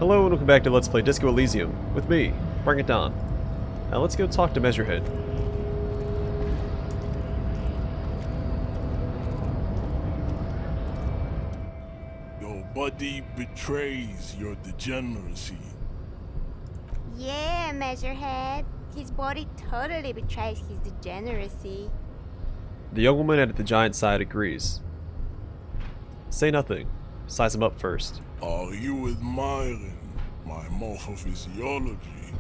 Hello and welcome back to Let's Play Disco Elysium with me, Bring It On. Now let's go talk to Measurehead. Your body betrays your degeneracy. Yeah, Measurehead. His body totally betrays his degeneracy. The young woman at the giant's side agrees. Say nothing. Size him up first. Are you admiring my morphophysiology?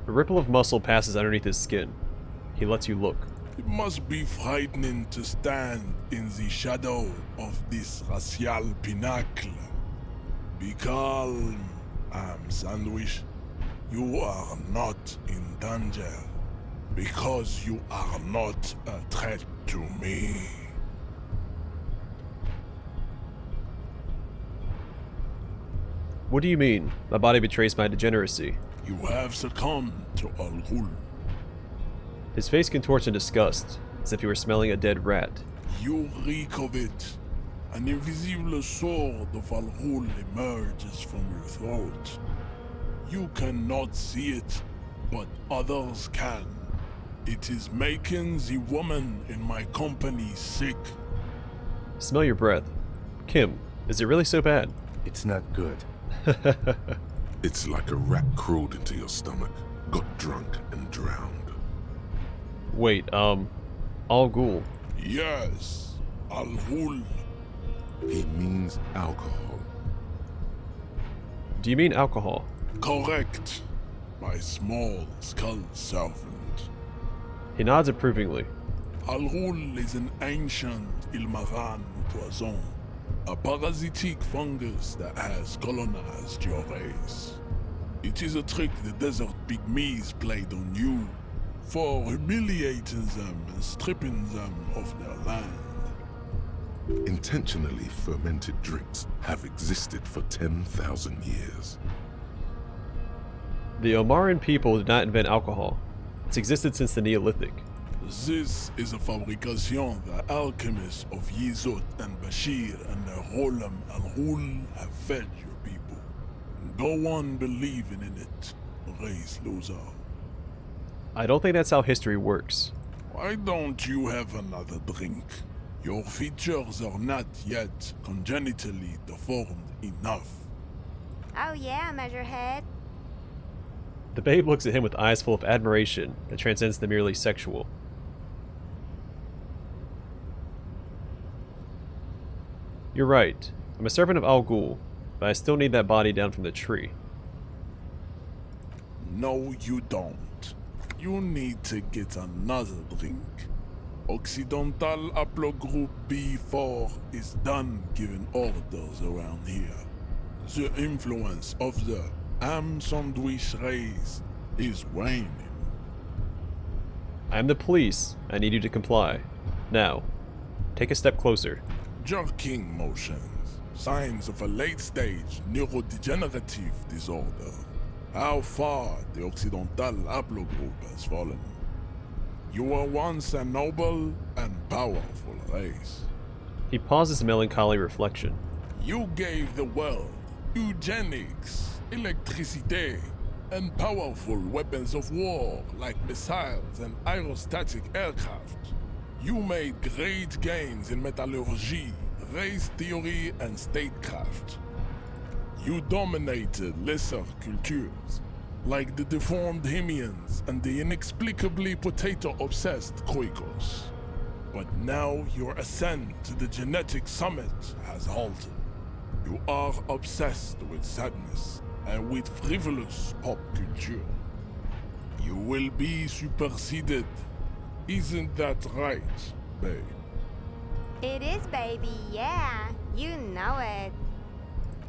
A ripple of muscle passes underneath his skin. He lets you look. It must be frightening to stand in the shadow of this racial pinnacle. Be calm, Sandwich. You are not in danger, because you are not a threat to me. What do you mean? My body betrays my degeneracy. You have succumbed to Al-Ghul. His face contorts in disgust, as if he were smelling a dead rat. You reek of it. An invisible sword of Al-Ghul emerges from your throat. You cannot see it, but others can. It is making the woman in my company sick. Smell your breath. Kim, is it really so bad? It's not good. It's like a rat crawled into your stomach, got drunk, and drowned. Wait, Al-Ghul. Yes, Al-Ghul. He means alcohol. Do you mean alcohol? Correct. My small skull servant. He nods approvingly. Al-Ghul is an ancient Ilmaran poison. A parasitic fungus that has colonized your race. It is a trick the desert pygmies played on you for humiliating them and stripping them of their land. Intentionally fermented drinks have existed for 10,000 years. The Omaran people did not invent alcohol. It's existed since the Neolithic. This is a fabrication the alchemists of Yizot and Bashir and their Rolam Al-Ghul have fed your people. Go on believing in it, race loser. I don't think that's how history works. Why don't you have another drink? Your features are not yet congenitally deformed enough. Oh yeah, Measurehead. The babe looks at him with eyes full of admiration that transcends the merely sexual. You're right. I'm a servant of Al-Ghul, but I still need that body down from the tree. No, you don't. You need to get another drink. Occidental Haplogroup B4 is done giving orders around here. The influence of the Sandwich race is waning. I'm the police. I need you to comply. Now, take a step closer. Jerking motions, signs of a late-stage neurodegenerative disorder. How far the Occidental Haplogroup has fallen. You were once a noble and powerful race. He pauses in melancholy reflection. You gave the world eugenics, electricity, and powerful weapons of war like missiles and aerostatic aircraft. You made great gains in metallurgy, race theory, and statecraft. You dominated lesser cultures, like the deformed Hemians and the inexplicably potato-obsessed Quakers. But now your ascent to the genetic summit has halted. You are obsessed with sadness and with frivolous pop culture. You will be superseded. Isn't that right, babe? It is, baby, yeah. You know it.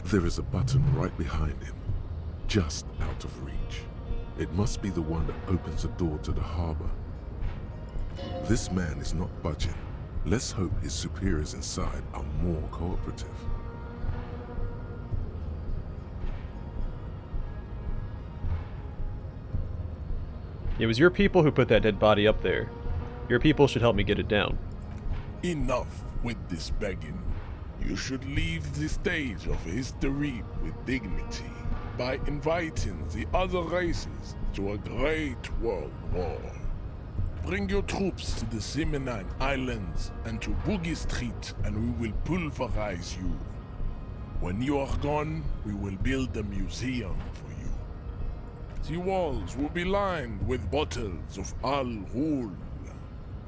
There is a button right behind him, just out of reach. It must be the one that opens the door to the harbor. This man is not budging. Let's hope his superiors inside are more cooperative. It was your people who put that dead body up there. Your people should help me get it down. Enough with this begging. You should leave the stage of history with dignity by inviting the other races to a great world war. Bring your troops to the Simonine Islands and to Boogie Street, and we will pulverize you. When you are gone, we will build a museum for you. The walls will be lined with bottles of Al Ghul,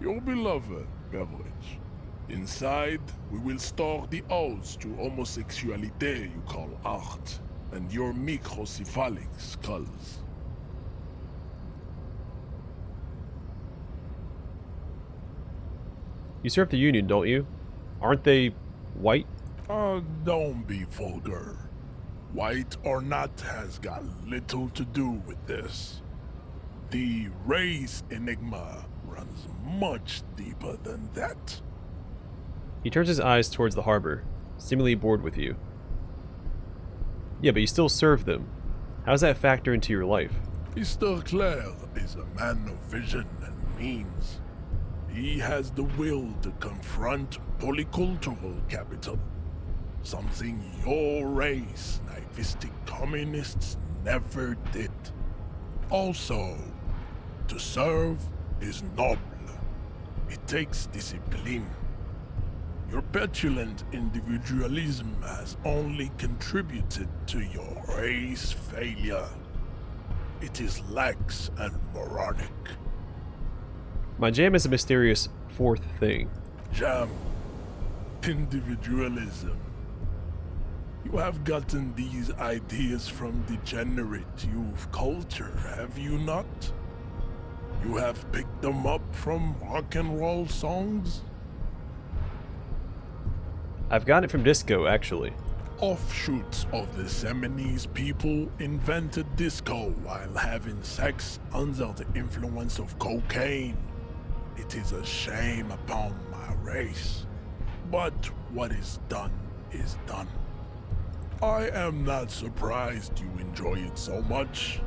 your beloved beverage. Inside, we will store the odes to homosexuality you call art, and your microcephalic skulls. You serve the Union, don't you? Aren't they white? Don't be vulgar. White or not has got little to do with this. The race enigma runs much deeper than that. He turns his eyes towards the harbor, seemingly bored with you. Yeah, but you still serve them. How does that factor into your life? Mr. Clare is a man of vision and means. He has the will to confront polycultural capital, something your race, naivistic communists, never did. Also, to serve is noble. It takes discipline. Your petulant individualism has only contributed to your race failure. It is lax and moronic. My jam is a mysterious fourth thing. Jam. Individualism. You have gotten these ideas from degenerate youth culture, have you not? You have picked them up from rock and roll songs? I've gotten it from disco, actually. Offshoots of the Seminese people invented disco while having sex under the influence of cocaine. It is a shame upon my race. But what is done is done. I am not surprised you enjoy it so much.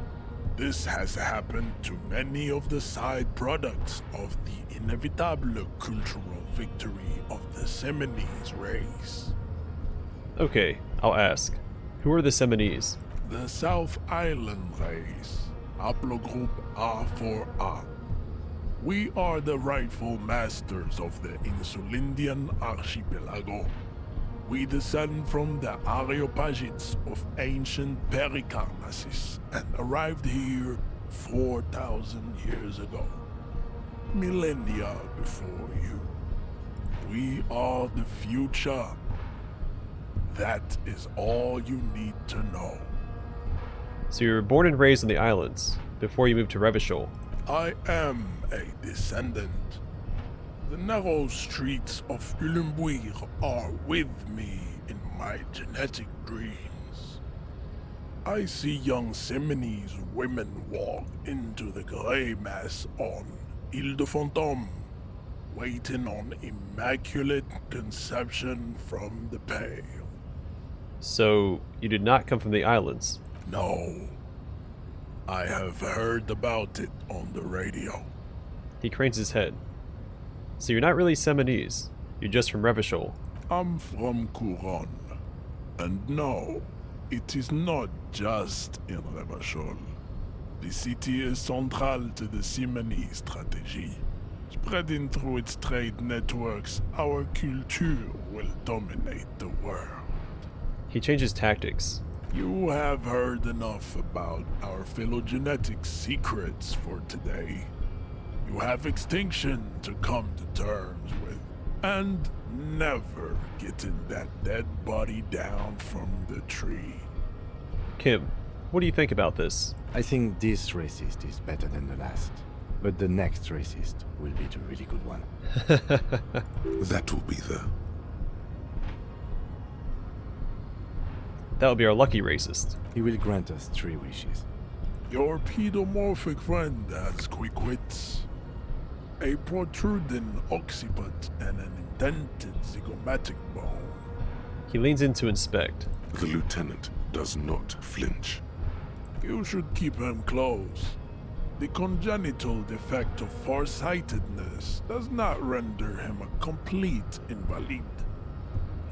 This has happened to many of the side products of the inevitable cultural victory of the Seminese race. Okay, I'll ask. Who are the Seminese? The South Island race, haplogroup A4A. We are the rightful masters of the Insulindian archipelago. We descend from the Areopagites of ancient Pericarnassus and arrived here 4,000 years ago. Millennia before you. We are the future. That is all you need to know. So you were born and raised on the islands, before you moved to Revachol. I am a descendant. The narrow streets of Ulimbuir are with me in my genetic dreams. I see young Seminese women walk into the grey mass on Ile de Fantôme, waiting on immaculate conception from the pale. So you did not come from the islands? No. I have heard about it on the radio. He cranes his head. So you're not really Seminese, you're just from Revachol. I'm from Couronne. And no, it is not just in Revachol. The city is central to the Simonese strategy. Spreading through its trade networks, our culture will dominate the world. He changes tactics. You have heard enough about our phylogenetic secrets for today. You have extinction to come to terms with, and never getting that dead body down from the tree. Kim, what do you think about this? I think this racist is better than the last. But the next racist will be the really good one. That will be the... That would be our lucky racist. He will grant us 3 wishes. Your pedomorphic friend has quick wits, a protruding occiput, and an indented zygomatic bone. He leans in to inspect. The lieutenant does not flinch. You should keep him close. The congenital defect of farsightedness does not render him a complete invalid.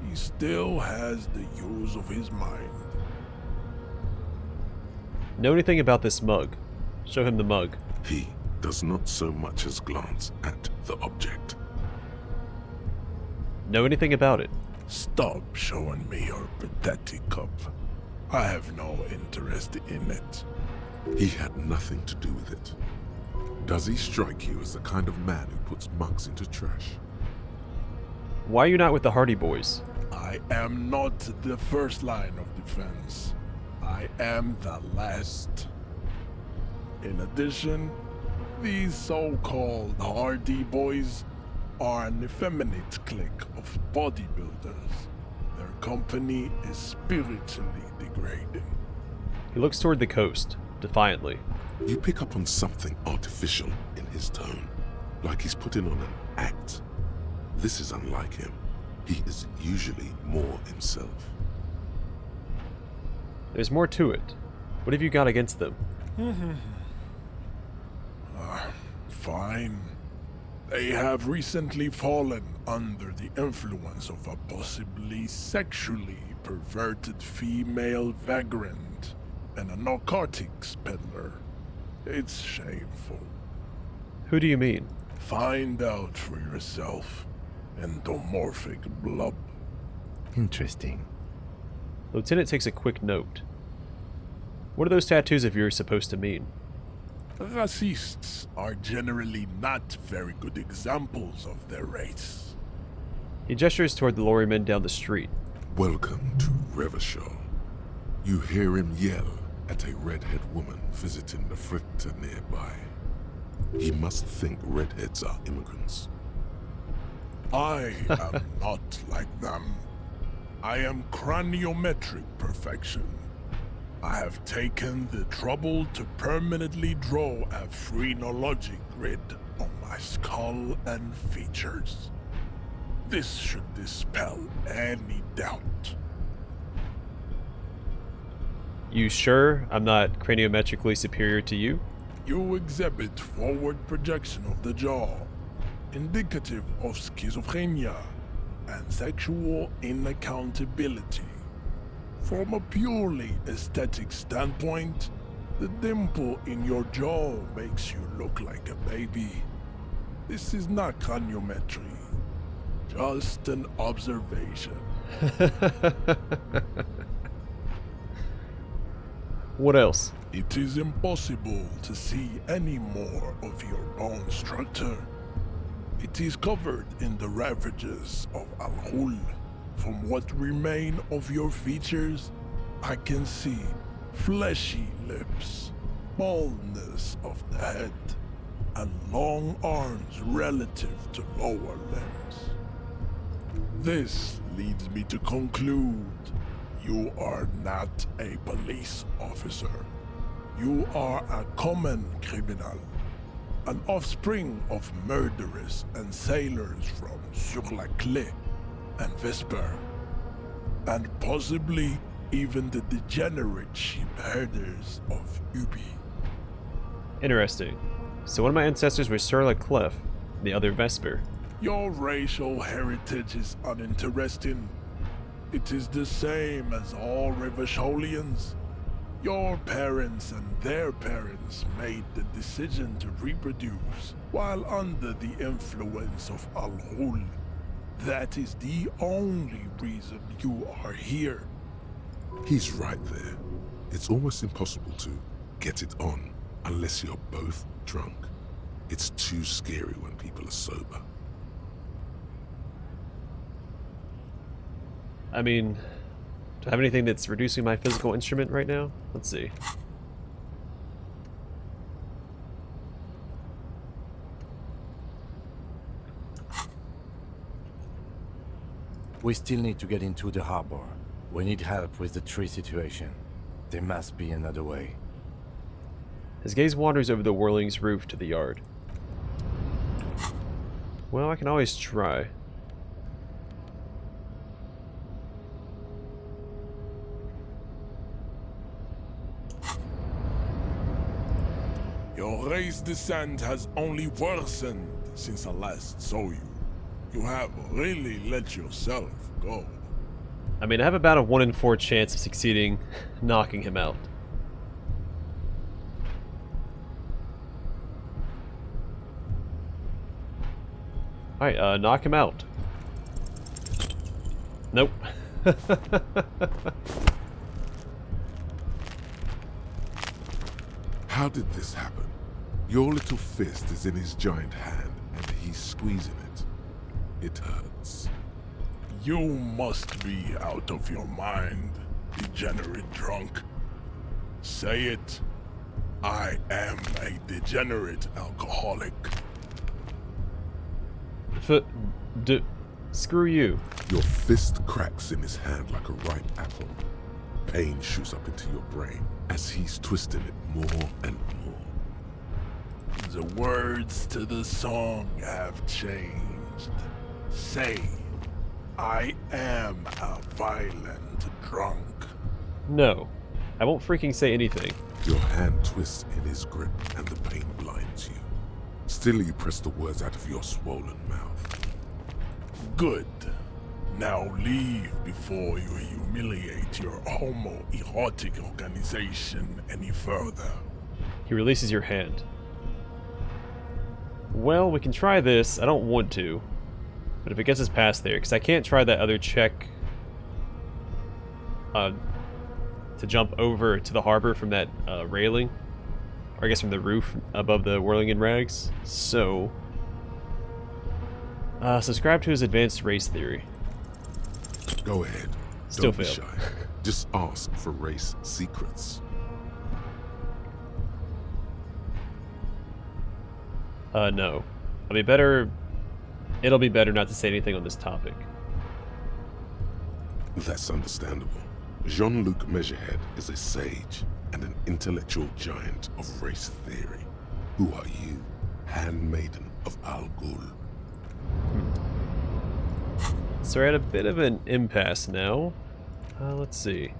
he still has the use of his mind. Know anything about this mug? Show him the mug. He does not so much as glance at the object. Know anything about it? Stop showing me your pathetic cup. I have no interest in it. He had nothing to do with it. Does he strike you as the kind of man who puts mugs into trash? Why are you not with the Hardy Boys? I am not the first line of defense. I am the last. In addition, these so-called Hardy Boys are an effeminate clique of bodybuilders. Their company is spiritually degrading. He looks toward the coast, defiantly. You pick up on something artificial in his tone, like he's putting on an act. This is unlike him. He is usually more himself. There's more to it. What have you got against them? Fine. They have recently fallen under the influence of a possibly sexually perverted female vagrant and a narcotics peddler. It's shameful. Who do you mean? Find out for yourself, endomorphic blub. Interesting. Lieutenant takes a quick note. What are those tattoos of yours supposed to mean? Racists are generally not very good examples of their race. He gestures toward the lorrymen down the street. Welcome to Revachol. You hear him yell at a redhead woman visiting the fritter nearby. He must think redheads are immigrants. I am not like them. I am craniometric perfection. I have taken the trouble to permanently draw a phrenologic grid on my skull and features. This should dispel any doubt. You sure I'm not craniometrically superior to you? You exhibit forward projection of the jaw, indicative of schizophrenia and sexual inaccountability. From a purely aesthetic standpoint, the dimple in your jaw makes you look like a baby. This is not craniometry, just an observation. What else? It is impossible to see any more of your bone structure. It is covered in the ravages of Al-Hul. From what remain of your features, I can see fleshy lips, baldness of the head, and long arms relative to lower limbs. This leads me to conclude you are not a police officer. You are a common criminal, an offspring of murderers and sailors from Sur-la-Clé and Vesper, and possibly even the degenerate sheep herders of Ubi. Interesting. So one of my ancestors was Sur la Clef, the other Vesper. Your racial heritage is uninteresting. It is the same as all Revacholians. Your parents and their parents made the decision to reproduce while under the influence of Al-Hul. That is the only reason you are here. He's right there. It's almost impossible to get it on unless you're both drunk. It's too scary when people are sober. I mean, do I have anything that's reducing my physical instrument right now? Let's see. We still need to get into the harbor. We need help with the tree situation. There must be another way. His gaze wanders over the whirling's roof to the yard. Well, I can always try. Your race descent has only worsened since I last saw you. You have really let yourself go. I mean, I have about a 1 in 4 chance of succeeding knocking him out. Alright, knock him out. Nope. How did this happen? Your little fist is in his giant hand, and he's squeezing it. It hurts. You must be out of your mind, degenerate drunk. Say it. I am a degenerate alcoholic. Screw you. Your fist cracks in his hand like a ripe apple. Pain shoots up into your brain as he's twisting it more and more. The words to the song have changed. Say, I am a violent drunk. No. I won't freaking say anything. Your hand twists in his grip and the pain blinds you. Still you press the words out of your swollen mouth. Good. Now leave before you humiliate your homoerotic organization any further. He releases your hand. Well, we can try this. I don't want to. But if it gets us past there, because I can't try that other check to jump over to the harbor from that railing. Or I guess from the roof above the whirling in rags. So, subscribe to his advanced race theory. Go ahead. Still Don't be failed. shy. Just ask for race secrets. No. It'll be better not to say anything on this topic. That's understandable. Jean-Luc Measurehead is a sage and an intellectual giant of race theory. Who are you, handmaiden of Al Ghul? So we're at a bit of an impasse now. Let's see.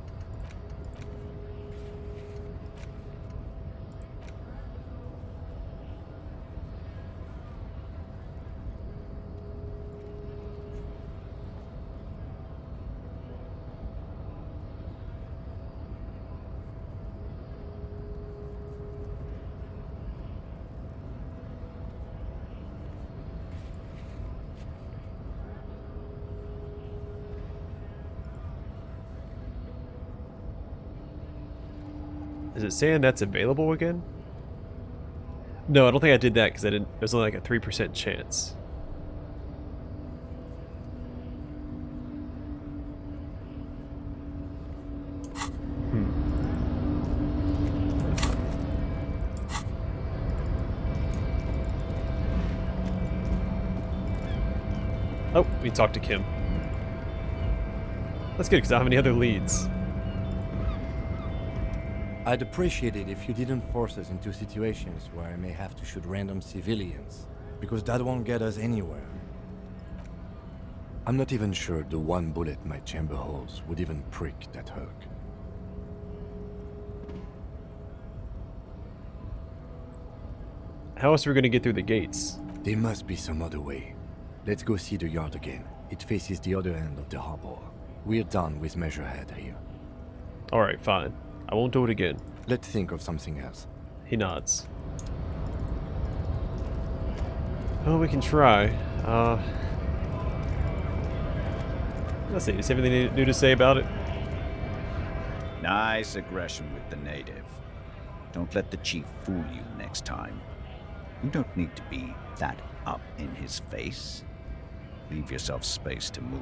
Is it saying that's available again? No, I don't think I did that because I didn't. There's only like a 3% chance. Oh, we talked to Kim. That's good because I don't have any other leads. I'd appreciate it if you didn't force us into situations where I may have to shoot random civilians, because that won't get us anywhere. I'm not even sure the one bullet my chamber holds would even prick that hook. How else are we going to get through the gates? There must be some other way. Let's go see the yard again. It faces the other end of the harbor. We're done with Measurehead here. Alright, fine. I won't do it again. Let's think of something else. He nods. Well, we can try. Let's see, is everything new to say about it? Nice aggression with the native. Don't let the chief fool you next time. You don't need to be that up in his face. Leave yourself space to move.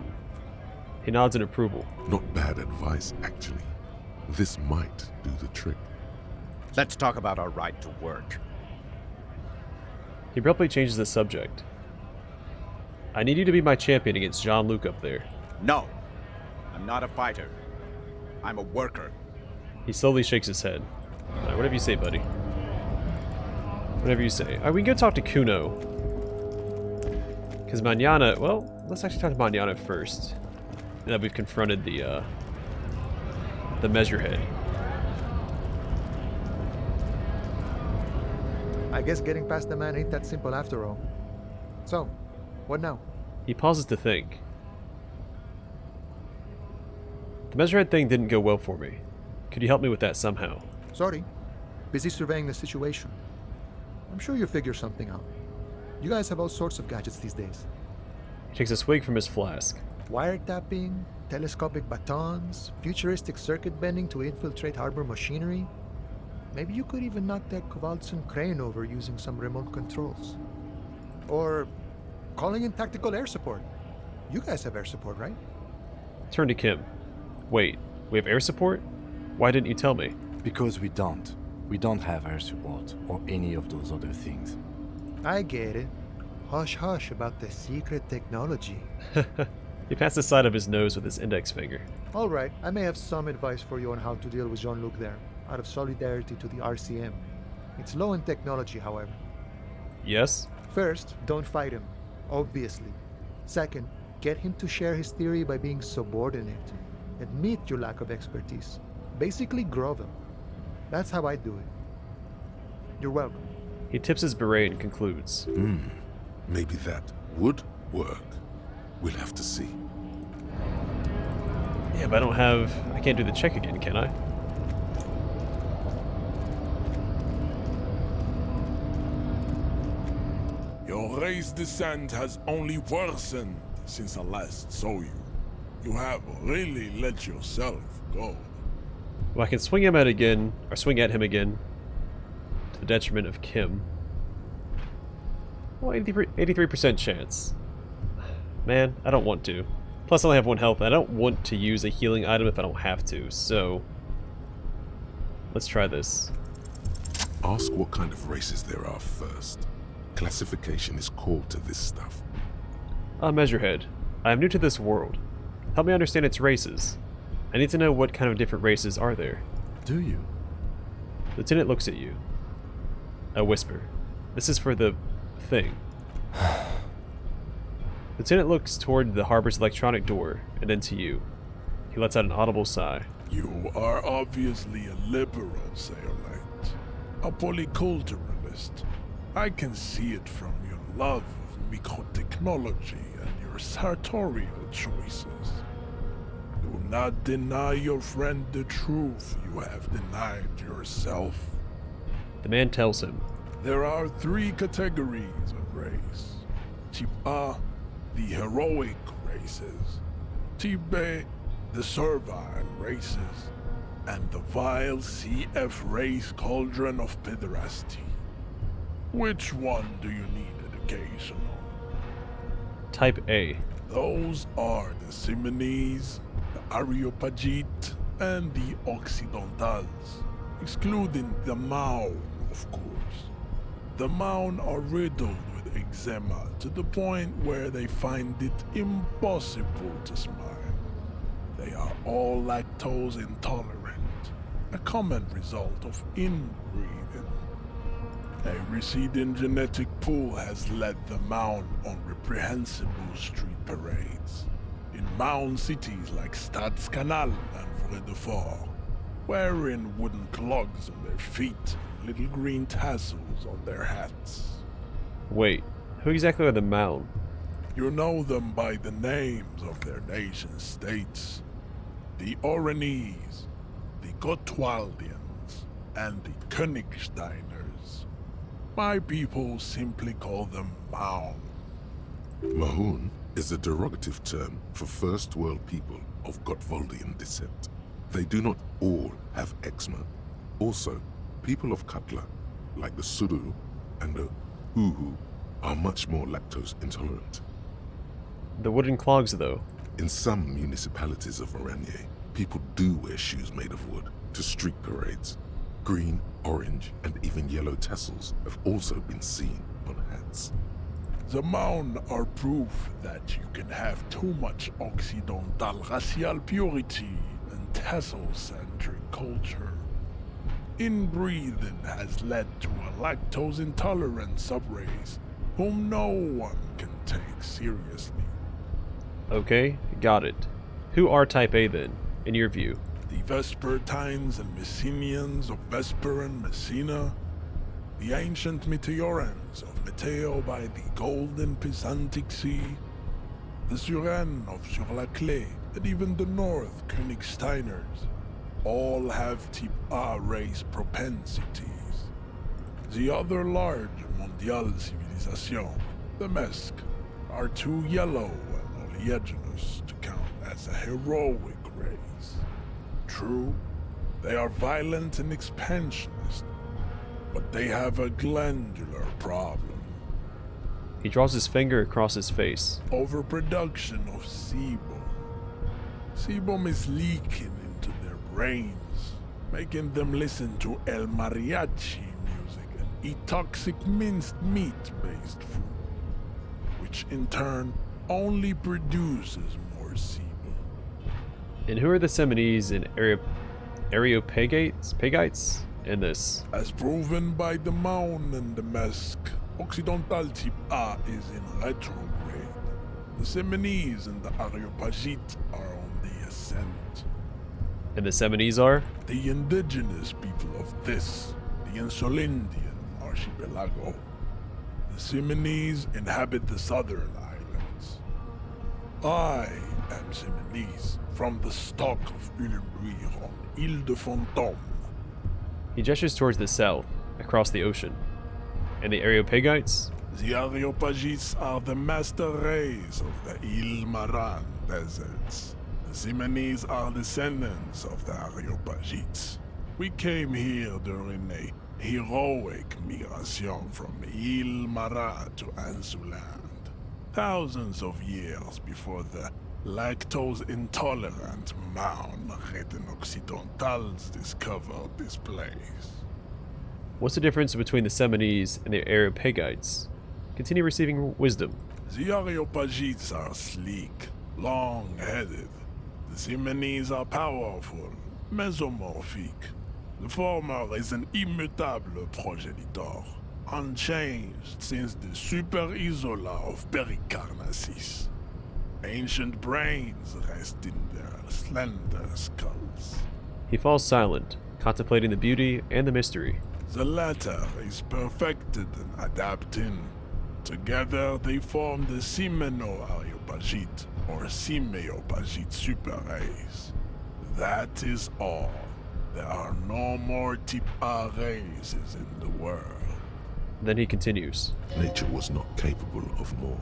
He nods in approval. Not bad advice, actually. This might do the trick. Let's talk about our right to work. He abruptly changes the subject. I need you to be my champion against Jean-Luc up there. No, I'm not a fighter. I'm a worker. He slowly shakes his head. Alright, whatever you say, buddy. Whatever you say. Alright, we can go talk to Kuno. Because Manana... Well, let's actually talk to Manana first. Now that we've confronted the Measurehead. I guess getting past the man ain't that simple after all. So, what now? He pauses to think. The Measurehead thing didn't go well for me. Could you help me with that somehow? Sorry. Busy surveying the situation. I'm sure you'll figure something out. You guys have all sorts of gadgets these days. He takes a swig from his flask. Wiretapping, telescopic batons, futuristic circuit bending to infiltrate harbor machinery. Maybe you could even knock that Kowalson crane over using some remote controls. Or calling in tactical air support. You guys have air support, right? Turn to Kim. Wait, we have air support? Why didn't you tell me? Because we don't. We don't have air support or any of those other things. I get it. Hush hush about the secret technology. He passed the side of his nose with his index finger. Alright, I may have some advice for you on how to deal with Jean-Luc there, out of solidarity to the RCM. It's low in technology, however. Yes? First, don't fight him, obviously. Second, get him to share his theory by being subordinate. Admit your lack of expertise. Basically grovel. That's how I do it. You're welcome. He tips his beret and concludes. Maybe that would work. We'll have to see. Yeah, but I can't do the check again, can I? Your race descent has only worsened since I last saw you. You have really let yourself go. Well, I can swing at him again, to the detriment of Kim. Well, 83% chance. Man, I don't want to. Plus, I only have 1 health, and I don't want to use a healing item if I don't have to, so... Let's try this. Ask what kind of races there are first. Classification is core to this stuff. Measurehead. I am new to this world. Help me understand its races. I need to know what kind of different races are there. Do you? Lieutenant looks at you. A whisper. This is for the thing. Lieutenant looks toward the harbor's electronic door, and then to you. He lets out an audible sigh. You are obviously a liberal, Sailorite. A polyculturalist. I can see it from your love of microtechnology and your sartorial choices. Do not deny your friend the truth you have denied yourself. The man tells him. There are 3 categories of race. Type A, the heroic races. Type B, the servile races. And the vile CF race cauldron of pederasty. Which one do you need education on? Type A. Those are the Simonese, the Areopagite, and the Occidentals, excluding the Maun, of course. The Maun are riddled with eczema to the point where they find it impossible to smile. They are all lactose intolerant, a common result of inbreeding. A receding genetic pool has led the Maun on reprehensible street parades. In Maun cities like Stadskanal and Vredefort, wearing wooden clogs on their feet and little green tassels on their hats. Wait, who exactly are the Maun? You know them by the names of their nation-states. The Oranese, the Gotwaldians, and the Königsteiners. My people simply call them Maun. Mahun is a derogative term for first world people of Gotwaldian descent. They do not all have eczema. Also, people of Katla, like the Suru and the Uhu, are much more lactose intolerant. The wooden clogs, though. In some municipalities of Oranje, people do wear shoes made of wood to street parades. Green, orange, and even yellow tassels have also been seen on hats. The Maun are proof that you can have too much Occidental racial purity and tassel-centric culture. Inbreeding has led to a lactose-intolerant subrace whom no one can take seriously. Okay, got it. Who are Type A then, in your view? The Vespertines and Messenians of Vesper and Messina, the ancient Meteorans of Meteo by the golden Pisantic Sea, the Suren of Sur-la-Clé and even the North Königsteiners, all have type A race propensities. The other large mondial civilization, the Mesk, are too yellow and oleaginous to count as a heroic race. True, they are violent and expansionist, but they have a glandular problem. He draws his finger across his face. Overproduction of sebum. Sebum is leaking into their brains, making them listen to El Mariachi music and eat toxic minced meat-based food, which in turn only produces more sebum. And who are the Seminese and Areopagites in this? As proven by the Maun and the Mesk, Occidental type A is in retrograde. The Seminese and the Areopagites are on the ascent. And the Seminese are? The indigenous people of this, the Insulindian archipelago. The Seminese inhabit the southern islands. I am Seminese, from the stock of Ulumbuir on Ile de Fantôme. He gestures towards the south, across the ocean. And the Areopagites? The Areopagites are the master race of the Ile Maran deserts. The Seminese are descendants of the Areopagites. We came here during a heroic migration from Ile Maran to Ansuland, thousands of years before the lactose-intolerant Maun Occidentals discovered this place. What's the difference between the Seminese and the Areopagites? Continue receiving wisdom. The Areopagites are sleek, long-headed. The Seminese are powerful, mesomorphic. The former is an immutable progenitor, unchanged since the Super Isola of Pericarnassus. Ancient brains rest in their slender skulls. He falls silent, contemplating the beauty and the mystery. The latter is perfected and adapting. Together they form the Simeno-Areopagite or Simeopagite superrace. That is all. There are no more type A races in the world. Then he continues. Nature was not capable of more.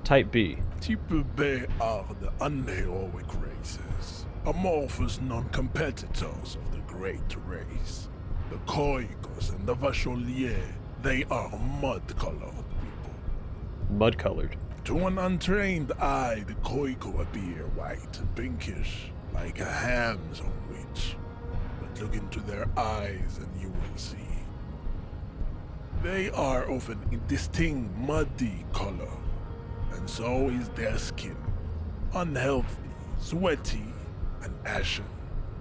Type B. Type B are the unheroic races, amorphous non-competitors of the great race. The Koikos and the Vacholier, they are mud-colored people. Mud-colored. To an untrained eye, the Koiko appear white and pinkish, like a ham sandwich. But look into their eyes and you will see. They are of an indistinct muddy color, and so is their skin. Unhealthy, sweaty, and ashen.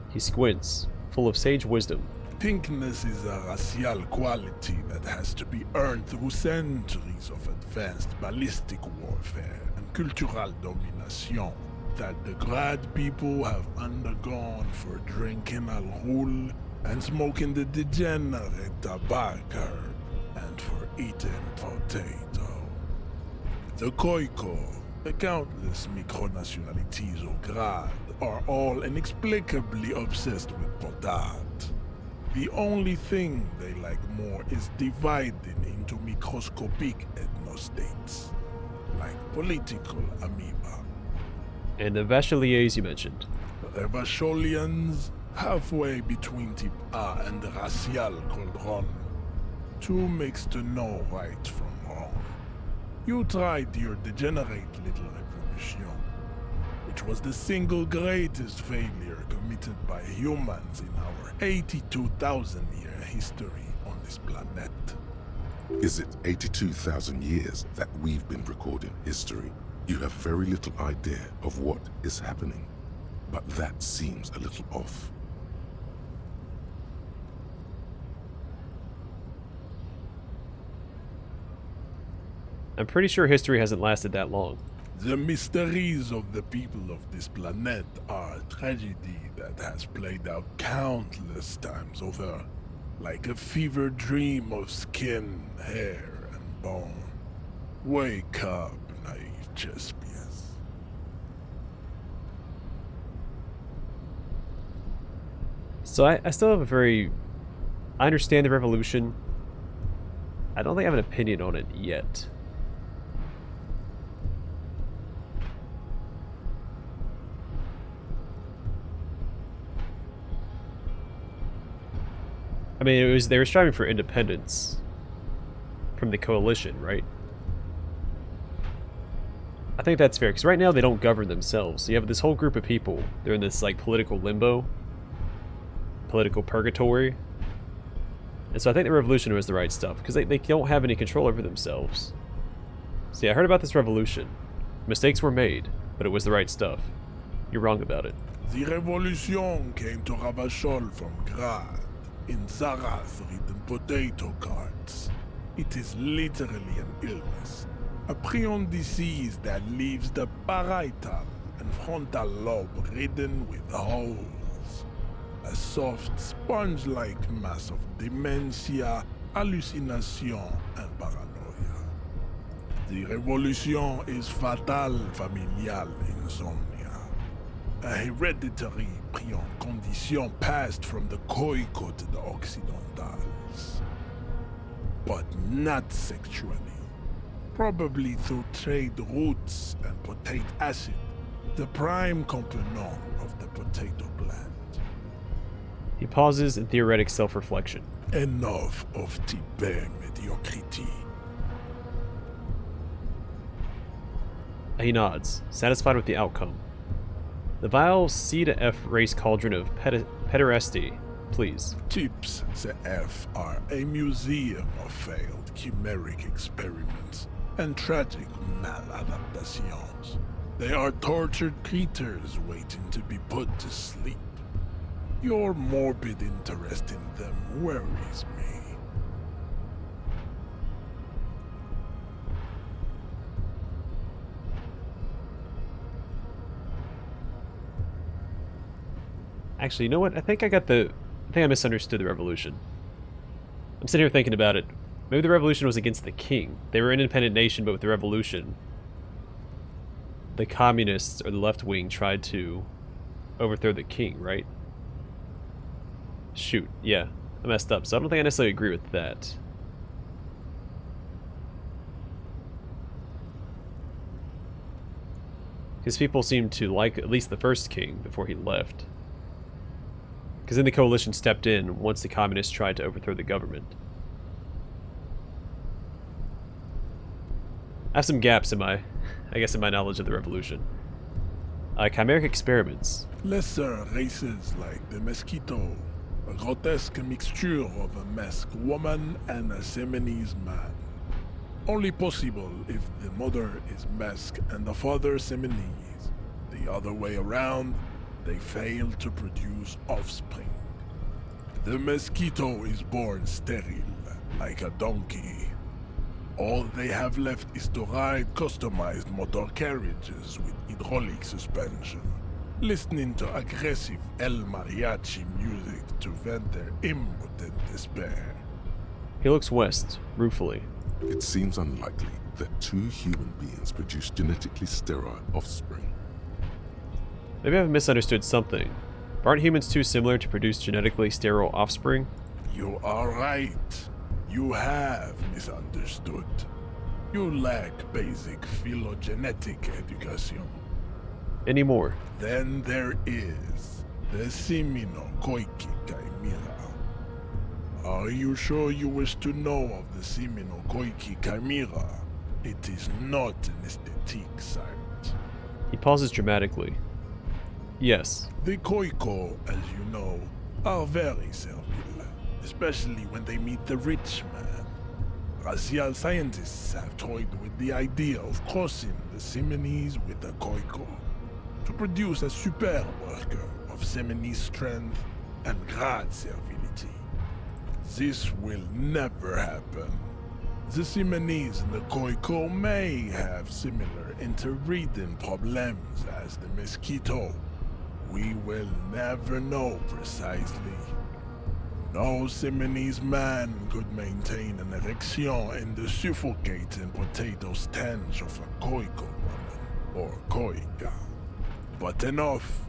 He squints, full of sage wisdom. Pinkness is a racial quality that has to be earned through centuries of advanced ballistic warfare and cultural domination that the Grad people have undergone for drinking al ghul and smoking the degenerate tobacco herb and for eating potato. The Koiko, the countless micronationalities of Grad, are all inexplicably obsessed with potard. The only thing they like more is dividing into microscopic ethnostates, like political amoeba. And the Vacholiers you mentioned. The Vacholians, halfway between type A and the racial cauldron. Two makes to know right from wrong. You tried your degenerate little revolution, which was the single greatest failure committed by humans in our 82,000-year history on this planet. Is it 82,000 years that we've been recording history? You have very little idea of what is happening, but that seems a little off. I'm pretty sure history hasn't lasted that long. The mysteries of the people of this planet are a tragedy that has played out countless times over, like a fever dream of skin, hair, and bone. Wake up, naive Chespius. So I still have a very... I understand the revolution. I don't think I have an opinion on it yet. I mean, they were striving for independence from the coalition, right? I think that's fair, because right now they don't govern themselves. So you have this whole group of people. They're in this, like, political limbo. Political purgatory. And so I think the revolution was the right stuff, because they don't have any control over themselves. So yeah, I heard about this revolution. Mistakes were made, but it was the right stuff. You're wrong about it. The revolution came to Ravachol from Grad, in Zarath-ridden potato carts. It is literally an illness. A prion disease that leaves the parietal and frontal lobe ridden with holes. A soft, sponge-like mass of dementia, hallucination, and paranoia. The revolution is fatal familial insomnia. A hereditary prion condition passed from the Koiko to the Occidentals. But not sexually. Probably through trade roots and potate acid, the prime component of the potato plant. He pauses in theoretic self-reflection. Enough of type mediocrity. He nods, satisfied with the outcome. The vile C to F race cauldron of pederasty, please. Tips the F are a museum of failed chimeric experiments and tragic maladaptations. They are tortured creatures waiting to be put to sleep. Your morbid interest in them worries me. Actually, you know what? I think I misunderstood the revolution. I'm sitting here thinking about it. Maybe the revolution was against the king. They were an independent nation, but with the revolution, the communists or the left wing tried to overthrow the king, right? Shoot, yeah. I messed up, so I don't think I necessarily agree with that. Because people seem to like at least the first king before he left. Because then the coalition stepped in once the communists tried to overthrow the government. I have some gaps in my knowledge of the revolution. Chimeric experiments. Lesser races like the mosquito, a grotesque mixture of a masked woman and a Semenese man. Only possible if the mother is masked and the father Semenese. The other way around, they fail to produce offspring. The mosquito is born sterile, like a donkey. All they have left is to ride customized motor carriages with hydraulic suspension, listening to aggressive El Mariachi music to vent their impotent despair. He looks west, ruefully. It seems unlikely that two human beings produce genetically sterile offspring. Maybe I've misunderstood something. But aren't humans too similar to produce genetically sterile offspring? You are right. You have misunderstood. You lack basic phylogenetic education. Any more? Then there is the Seminokoiki Chimera. Are you sure you wish to know of the Seminokoiki Chimera? It is not an aesthetic site. He pauses dramatically. Yes. The Koiko, as you know, are very servile, especially when they meet the rich man. Racial scientists have toyed with the idea of crossing the Semenese with the Koiko to produce a super worker of Semenese strength and Grad servility. This will never happen. The Semenese and the Koiko may have similar interbreeding problems as the mosquito. We will never know precisely. No Semenese man could maintain an erection in the suffocating potato stench of a Koiko woman, or Koika. But enough.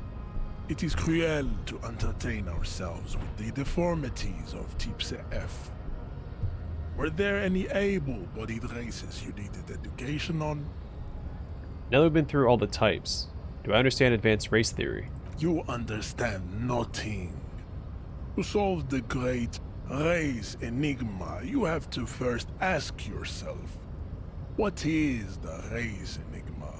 It is cruel to entertain ourselves with the deformities of Type F. Were there any able-bodied races you needed education on? Now that we've been through all the types, do I understand advanced race theory? You understand nothing. To solve the great race enigma, you have to first ask yourself, what is the race enigma?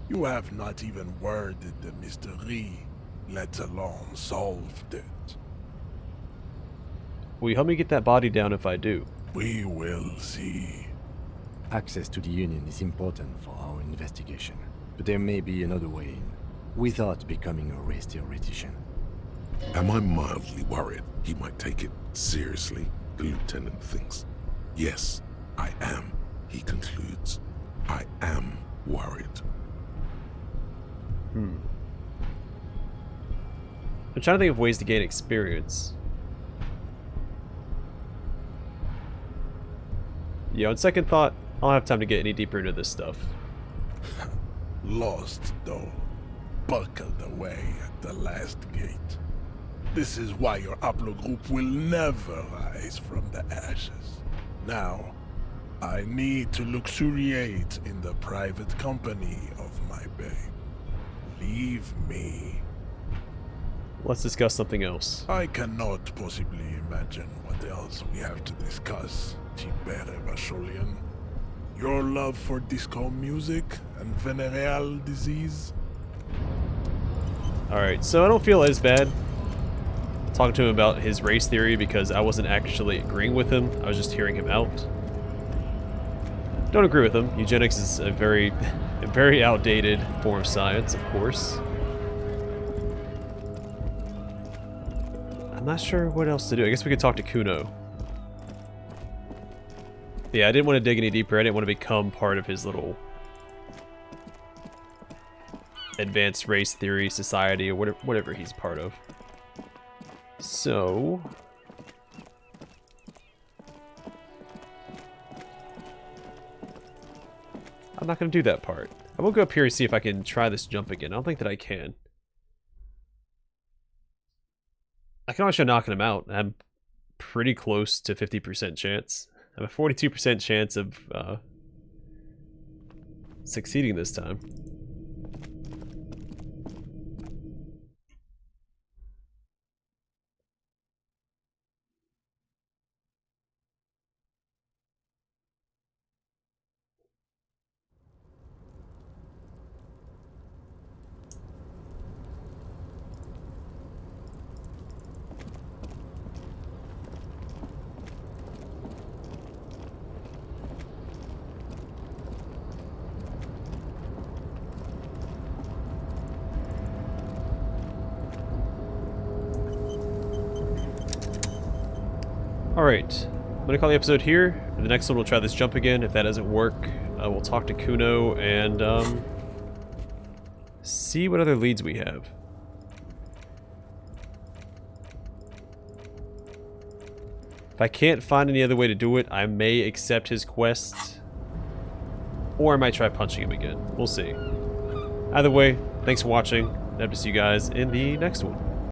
You have not even worded the mystery, let alone solved it. Will you help me get that body down if I do? We will see. Access to the Union is important for our investigation, but there may be another way in, without becoming a race theoretician. Am I mildly worried he might take it seriously? The lieutenant thinks. Yes, I am, he concludes. I am worried. I'm trying to think of ways to gain experience. Yeah, on second thought, I don't have time to get any deeper into this stuff. Lost, though. Buckled away at the last gate. This is why your haplogroup will never rise from the ashes. Now, I need to luxuriate in the private company of my bay. Leave me. Let's discuss something else. I cannot possibly imagine what else we have to discuss, Tibere Vasholian. Your love for disco music and venereal disease? Alright, so I don't feel as bad talking to him about his race theory because I wasn't actually agreeing with him. I was just hearing him out. Don't agree with him. Eugenics is a very outdated form of science, of course. I'm not sure what else to do. I guess we could talk to Kuno. Yeah, I didn't want to dig any deeper. I didn't want to become part of his little advanced race theory society or whatever he's part of. So I'm not going to do that part. I will go up here and see if I can try this jump again. I don't think that I can. I can always try knocking him out. I'm pretty close to 50% chance. I have a 42% chance of succeeding this time. Alright, I'm going to call the episode here. In the next one we'll try this jump again. If that doesn't work, we'll talk to Kuno and see what other leads we have. If I can't find any other way to do it, I may accept his quest. Or I might try punching him again. We'll see. Either way, thanks for watching. I hope to see you guys in the next one.